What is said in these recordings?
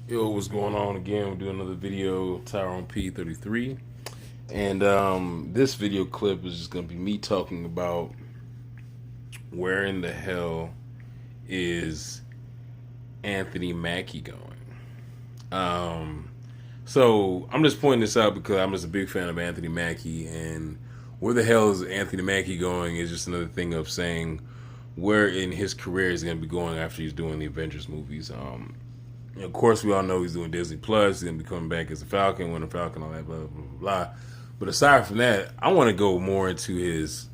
Yo, what's going on again? We're doing another video, Tyrone P33. And this video clip is just going to be me talking about where in the hell is Anthony Mackie going. So I'm just pointing this out because I'm just a big fan of Anthony Mackie, and where the hell is Anthony Mackie going is just another thing of saying where in his career is going to be going after he's doing the Avengers movies. Of course, we all know he's doing Disney Plus. He's going to be coming back as a Falcon, Winter Falcon, all that, blah, blah, blah, blah. But aside from that, I want to go more into his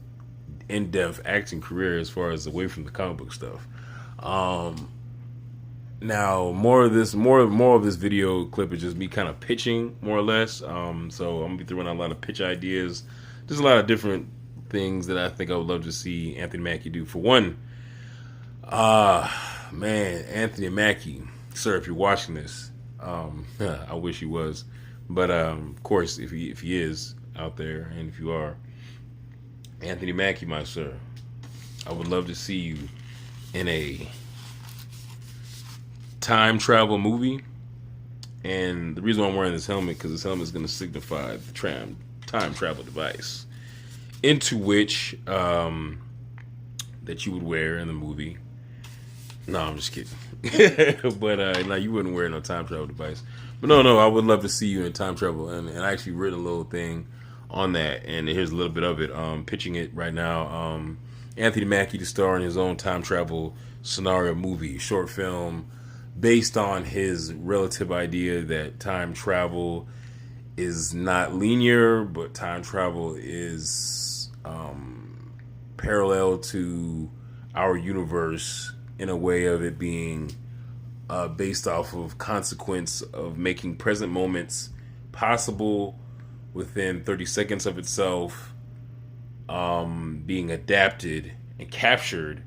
in-depth acting career as far as away from the comic book stuff. Now, more of this video clip is just me kind of pitching, more or less. So I'm going to be throwing out a lot of pitch ideas. Just a lot of different things that I think I would love to see Anthony Mackie do. For one, man, Anthony Mackie. Sir, if you're watching this, I wish he was, but of course, if he is out there, and if you are, Anthony Mackie, my sir, I would love to see you in a time travel movie. And the reason why I'm wearing this helmet, because this helmet is going to signify the time travel device, into which that you would wear in the movie. No, I'm just kidding. But no, you wouldn't wear no time travel device. But no, I would love to see you in time travel. And I actually written a little thing on that, and here's a little bit of it. Pitching it right now. Anthony Mackie to star in his own time travel scenario movie, short film, based on his relative idea that time travel is not linear, but time travel is parallel to our universe, in a way of it being based off of consequence of making present moments possible within 30 seconds of itself, being adapted and captured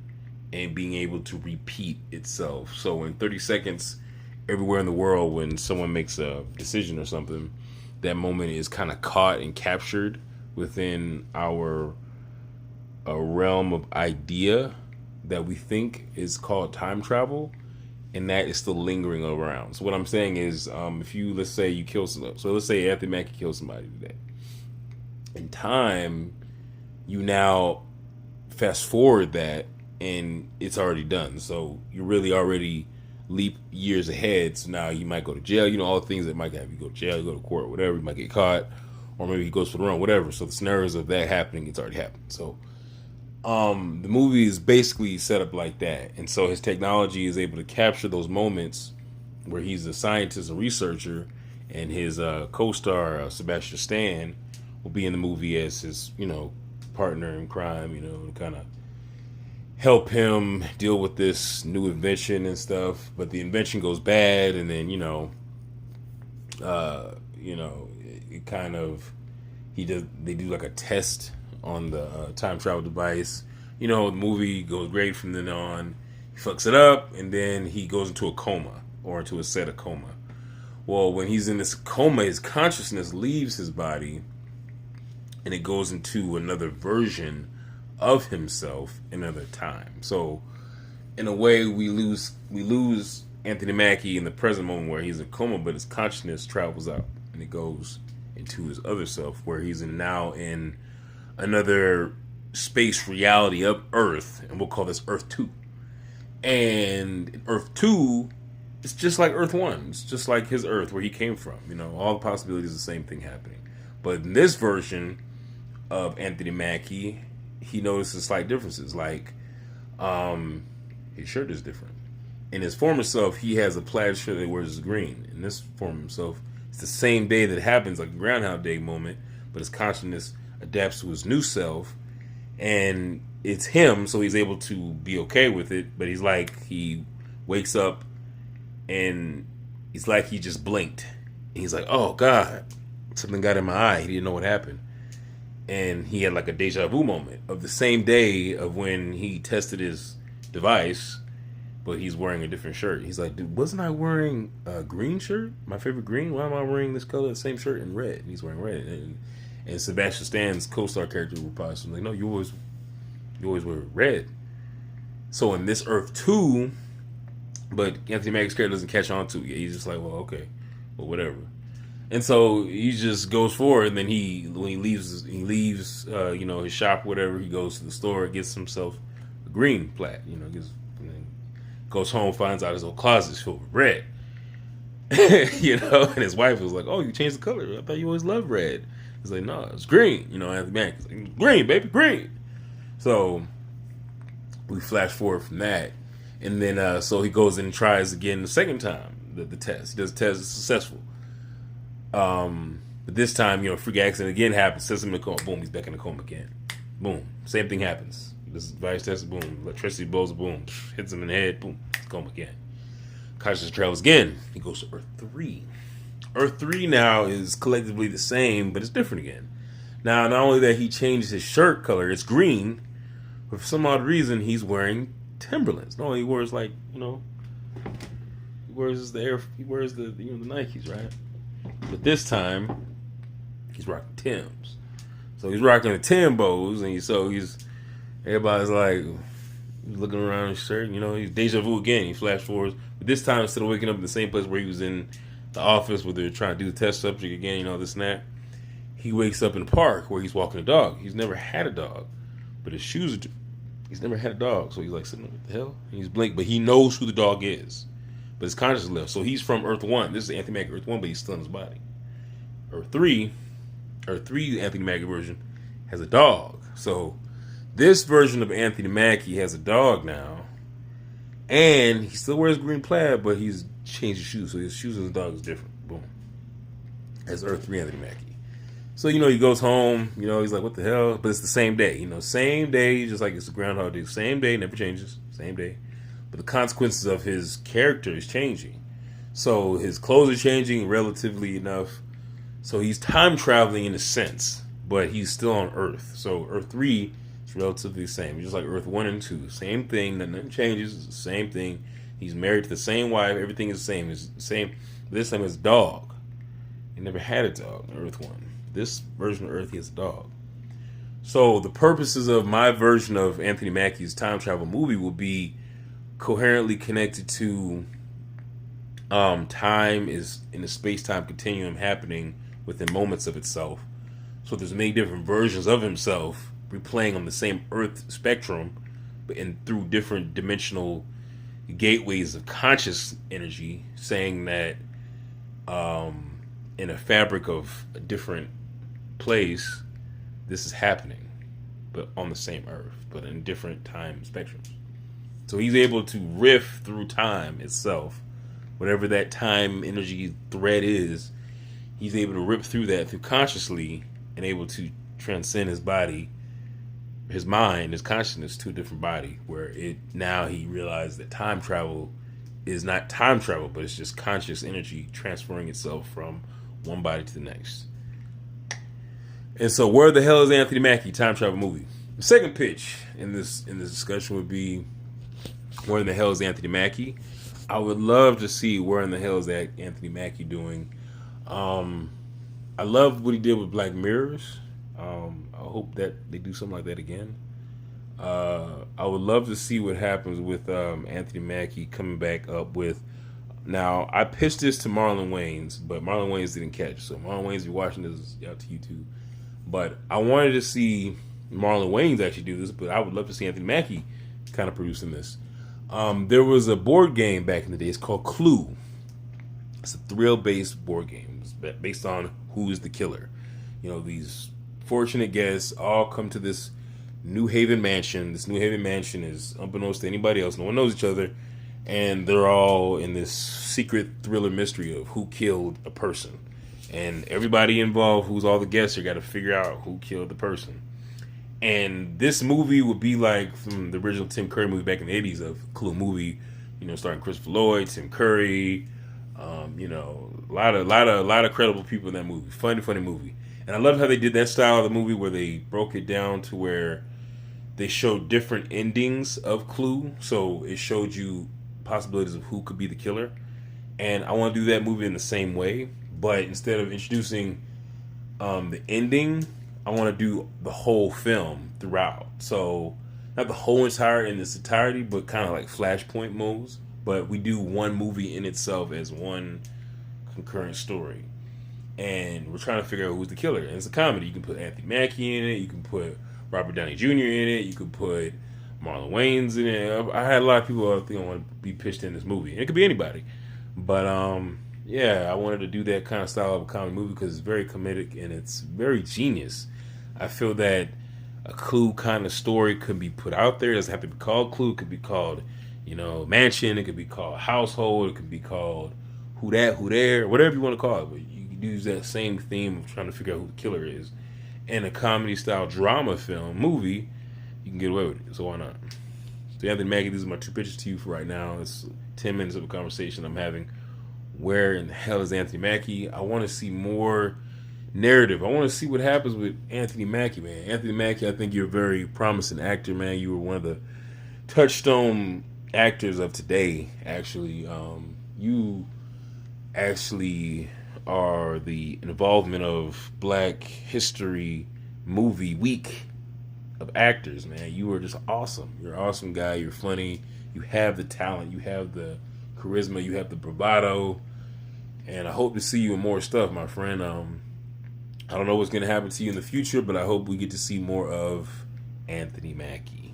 and being able to repeat itself. So in 30 seconds, everywhere in the world, when someone makes a decision or something, that moment is kind of caught and captured within our realm of idea that we think is called time travel, and that is still lingering around. So what I'm saying is, if you, let's say you kill someone, so let's say Anthony Mackie kills somebody today. In time, you now fast forward that, and it's already done. So you really already leap years ahead. So now you might go to jail, all the things that might have you go to jail, you go to court, whatever, you might get caught, or maybe he goes for the run, whatever. So the scenarios of that happening, it's already happened. So the movie is basically set up like that, and so his technology is able to capture those moments where he's a scientist and researcher, and his co-star Sebastian Stan will be in the movie as his partner in crime, to kind of help him deal with this new invention and stuff. But the invention goes bad, and then it kind of they do like a test on the time travel device. The movie goes great from then on. He fucks it up, and then he goes into a coma, or into a set of coma. Well, when he's in this coma, his consciousness leaves his body, and it goes into another version of himself in another time. So, in a way, we lose Anthony Mackie in the present moment where he's in coma, but his consciousness travels out, and it goes into his other self, where he's now in another space reality of Earth, and we'll call this Earth 2. And Earth 2 is just like Earth 1. It's just like his Earth where he came from. All the possibilities, the same thing happening. But in this version of Anthony Mackie, he notices slight differences. Like, his shirt is different. In his former self, he has a plaid shirt that wears green. In this form of himself, it's the same day that happens, like a Groundhog Day moment, but his consciousness adapts to his new self, and it's him, so he's able to be okay with it. But he's like, he wakes up and he's like, he just blinked, and he's like, oh god, something got in my eye. He didn't know what happened, and he had like a deja vu moment of the same day of when he tested his device, but he's wearing a different shirt. He's like, dude, wasn't I wearing a green shirt, my favorite green? Why am I wearing this color, the same shirt in red? And he's wearing red. And Sebastian Stan's co-star character will probably say, like, no, you always wear red. So in this Earth 2, But Anthony Mackie's character doesn't catch on to it. He's just like, well, okay, well, whatever. And so he just goes forward, and then when he leaves, his shop, whatever. He goes to the store, gets himself a green plaid, and then goes home, finds out his old closet's filled with red. And his wife was like, "Oh, you changed the color. I thought you always loved red." He's like, "No, it's green." Anthony Mackie's like, "Green, baby, green." So we flash forward from that, and then so he goes in and tries again the second time the test. He does the test, it's successful. But this time, freak accident again happens. Sets him in a coma. Boom, he's back in the coma again. Boom, same thing happens. This device test. Boom, electricity blows. Boom, hits him in the head. Boom, coma again. Consciousness travels again. He goes to Earth 3. Earth 3 now is collectively the same, but it's different again. Now, not only that he changed his shirt color, it's green, but for some odd reason, he's wearing Timberlands. No, he wears he wears the Nikes, right? But this time, he's rocking Timbs. So he's rocking the Timbos, and everybody's like, he's looking around his shirt, he's deja vu again. He flash forwards. But this time, instead of waking up in the same place where he was in the office where they're trying to do the test subject again, this and that, he wakes up in the park where he's walking a dog. He's never had a dog, but he's never had a dog. So he's like, sitting, what the hell? And he's blinked, but he knows who the dog is. But his consciousness left. So he's from Earth 1. This is Anthony Mackie Earth 1, but he's still in his body. Earth 3, the Anthony Mackie version, has a dog. So this version of Anthony Mackie has a dog now. And he still wears green plaid, but he's changed his shoes. So his shoes and his dog is different. Boom. That's Earth 3 Anthony Mackie. So, he goes home. He's like, what the hell? But it's the same day. Same day, just like it's a Groundhog Day. Same day, never changes. Same day. But the consequences of his character is changing. So his clothes are changing relatively enough. So he's time traveling in a sense, but he's still on Earth. So Earth 3 is relatively the same. It's just like Earth 1 and 2. Same thing. Nothing changes. It's the same thing. He's married to the same wife. Everything is the same. It's the same. This time it's dog. He never had a dog in Earth 1. This version of Earth, he has a dog. So the purposes of my version of Anthony Mackie's time travel movie will be coherently connected to time is in a space-time continuum happening within moments of itself. So there's many different versions of himself replaying on the same Earth spectrum, but through different dimensional gateways of conscious energy, saying that in a fabric of a different place, this is happening, but on the same Earth, but in different time spectrums. So he's able to riff through time itself. Whatever that time energy thread is, he's able to rip through that through consciously and able to transcend his body, his mind, his consciousness to a different body, where now he realized that time travel is not time travel, but it's just conscious energy transferring itself from one body to the next. And so where the hell is Anthony Mackie time travel movie? The second pitch in this discussion would be, where in the hell is Anthony Mackie? I would love to see where in the hell is that Anthony Mackie doing. I loved what he did with Black Mirrors. I hope that they do something like that again. I would love to see what happens with Anthony Mackie coming back up with. Now, I pitched this to Marlon Wayans, but Marlon Wayans didn't catch. So Marlon Wayans, if you're watching this, out to YouTube. But I wanted to see Marlon Wayans actually do this, but I would love to see Anthony Mackie kind of producing this. There was a board game back in the day. It's called Clue. It's a thrill-based board game. It's based on who is the killer. These fortunate guests all come to this New Haven mansion. This New Haven mansion is unbeknownst to anybody else. No one knows each other. And they're all in this secret thriller mystery of who killed a person. And everybody involved, who's all the guests, you got to figure out who killed the person. And this movie would be like from the original Tim Curry movie back in the 80s of Clue movie, starring Christopher Lloyd, Tim Curry, a lot of credible people in that movie. Funny movie. And I love how they did that style of the movie where they broke it down to where they showed different endings of Clue. So it showed you possibilities of who could be the killer. And I want to do that movie in the same way, but instead of introducing the ending, I want to do the whole film throughout. So not the whole in its entirety, but kind of like flashpoint but we do one movie in itself as one concurrent story. And we're trying to figure out who's the killer. And it's a comedy. You can put Anthony Mackie in it. You can put Robert Downey Jr. in it. You can put Marlon Wayans in it. I had a lot of people I think want to be pitched in this movie. And it could be anybody. But yeah, I wanted to do that kind of style of a comedy movie because it's very comedic and it's very genius. I feel that a Clue kind of story could be put out there. It doesn't have to be called Clue. It could be called, Mansion. It could be called Household. It could be called Who That, Who There, whatever you want to call it. But you can use that same theme of trying to figure out who the killer is. In a comedy style drama movie, you can get away with it. So why not? So Anthony Mackie, these are my two pitches to you for right now. It's 10 minutes of a conversation I'm having. Where in the hell is Anthony Mackie? I want to see more narrative. I want to see what happens with Anthony Mackie, man. Anthony Mackie, I think you're a very promising actor, man. You were one of the touchstone actors of today, actually. You actually are the involvement of Black History Movie Week of actors, man. You are just awesome. You're an awesome guy. You're funny. You have the talent. You have the charisma. You have the bravado. And I hope to see you in more stuff, my friend. I don't know what's going to happen to you in the future, but I hope we get to see more of Anthony Mackie.